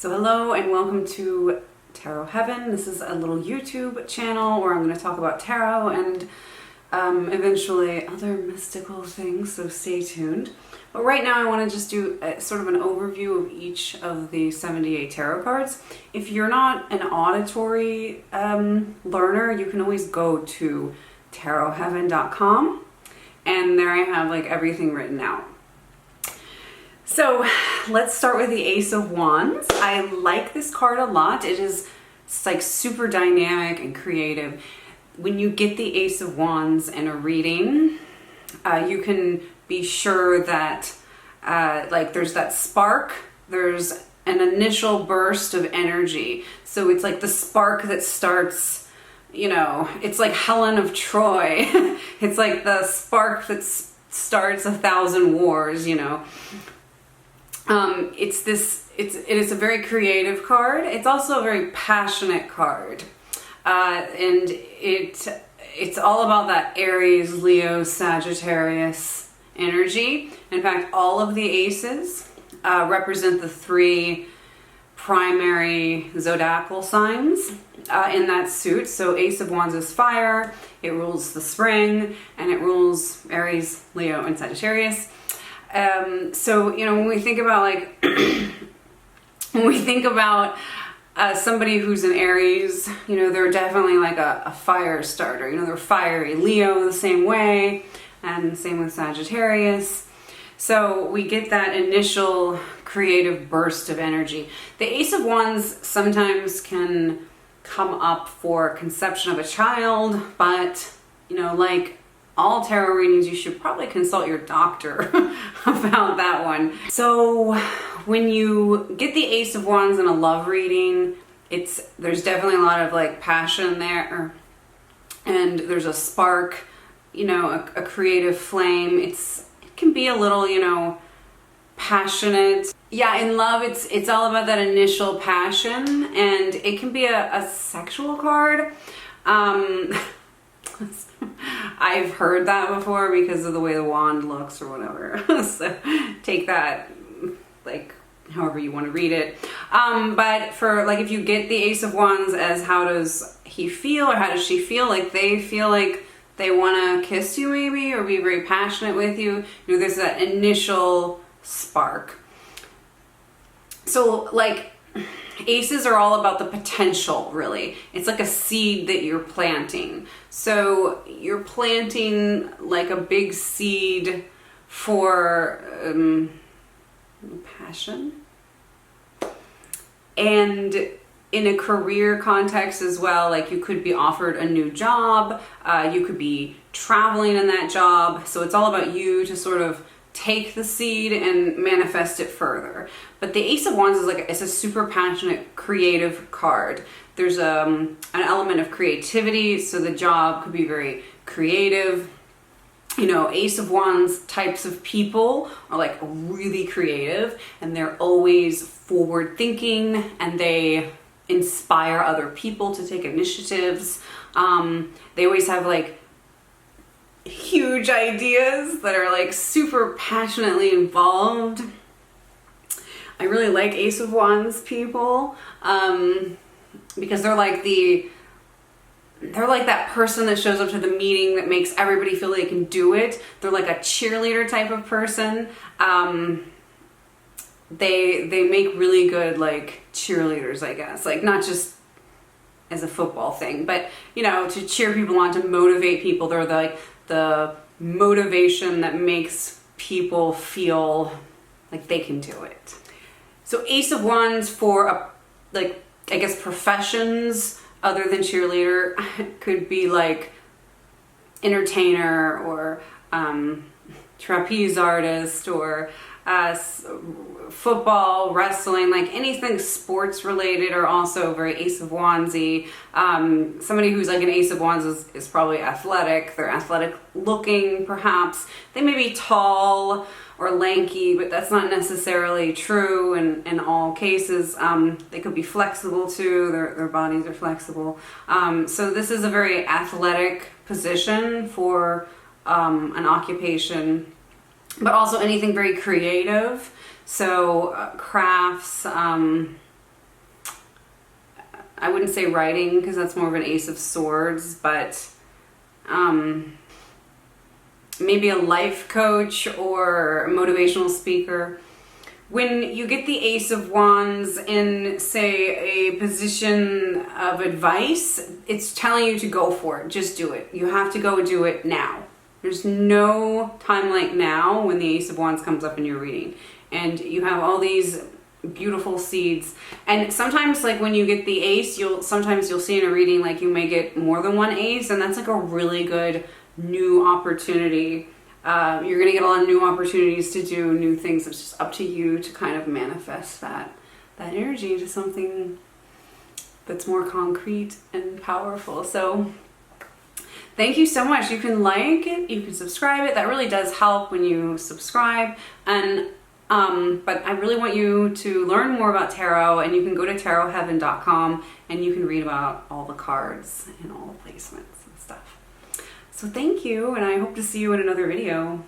So hello and welcome to Tarot Heaven. This is a little YouTube channel where I'm going to talk about tarot and eventually other mystical things, so stay tuned. But right now I want to just do sort of an overview of each of the 78 tarot cards. If you're not an auditory learner, you can always go to tarotheaven.com and there I have like everything written out. So let's start with the Ace of Wands. I like this card a lot. It's like super dynamic and creative. When you get the Ace of Wands in a reading, you can be sure that like there's that spark, there's an initial burst of energy. So it's like the spark that starts, you know, it's like Helen of Troy. It's like the spark that starts 1,000 wars, you know. It is a very creative card. It's also a very passionate card. And it's all about that Aries, Leo, Sagittarius energy. In fact, all of the aces represent the three primary zodiacal signs in that suit. So Ace of Wands is fire, it rules the spring, and it rules Aries, Leo, and Sagittarius. So, you know, when we think about like, somebody who's an Aries, you know, they're definitely like a fire starter. You know, they're fiery. Leo the same way, and same with Sagittarius. So we get that initial creative burst of energy. The Ace of Wands sometimes can come up for conception of a child, but, you know, like all tarot readings, you should probably consult your doctor about that one. So when you get the Ace of Wands in a love reading, there's definitely a lot of like passion there, and there's a spark, you know, a creative flame. It can be a little, you know, passionate. Yeah, in love, it's all about that initial passion, and it can be a sexual card. I've heard that before because of the way the wand looks or whatever. So take that like however you want to read it. But for like, if you get the Ace of Wands as how does he feel or how does she feel, like they feel like they want to kiss you maybe or be very passionate with you. You know, there's that initial spark. So like aces are all about the potential, really. It's like a seed that you're planting. So you're planting like a big seed for passion. And in a career context as well, like you could be offered a new job, you could be traveling in that job. So it's all about you to sort of take the seed and manifest it further. But the Ace of Wands is like, it's a super passionate, creative card. There's an element of creativity, so the job could be very creative. You know, Ace of Wands types of people are like really creative, and they're always forward thinking, and they inspire other people to take initiatives. They always have like huge ideas that are like super passionately involved. I really like Ace of Wands people because they're like that person that shows up to the meeting that makes everybody feel they can do it. They're like a cheerleader type of person. They make really good like cheerleaders, I guess, like not just as a football thing, but you know, to cheer people on, to motivate people. They're like the motivation that makes people feel like they can do it. So Ace of Wands for like, I guess, professions other than cheerleader could be like entertainer or trapeze artist or football, wrestling, like anything sports related are also very Ace of Wandsy. Somebody who's like an Ace of Wands is probably athletic. They're athletic looking, perhaps. They may be tall or lanky, but that's not necessarily true in all cases. They could be flexible too. Their bodies are flexible. So this is a very athletic position for an occupation, but also anything very creative. So crafts, I wouldn't say writing because that's more of an Ace of Swords, but maybe a life coach or a motivational speaker. When you get the Ace of Wands in, say, a position of advice, it's telling you to go for it. Just do it. You have to go do it now. There's no time like now when the Ace of Wands comes up in your reading. And you have all these beautiful seeds. And sometimes, like, when you get the ace, sometimes you'll see in a reading, like, you may get more than one ace, and that's like a really good new opportunity. You're going to get a lot of new opportunities to do new things. It's just up to you to kind of manifest that energy into something that's more concrete and powerful. So thank you so much. You can like it, you can subscribe it. That really does help when you subscribe. And but I really want you to learn more about tarot, and you can go to tarotheaven.com and you can read about all the cards and all the placements and stuff. So thank you, and I hope to see you in another video.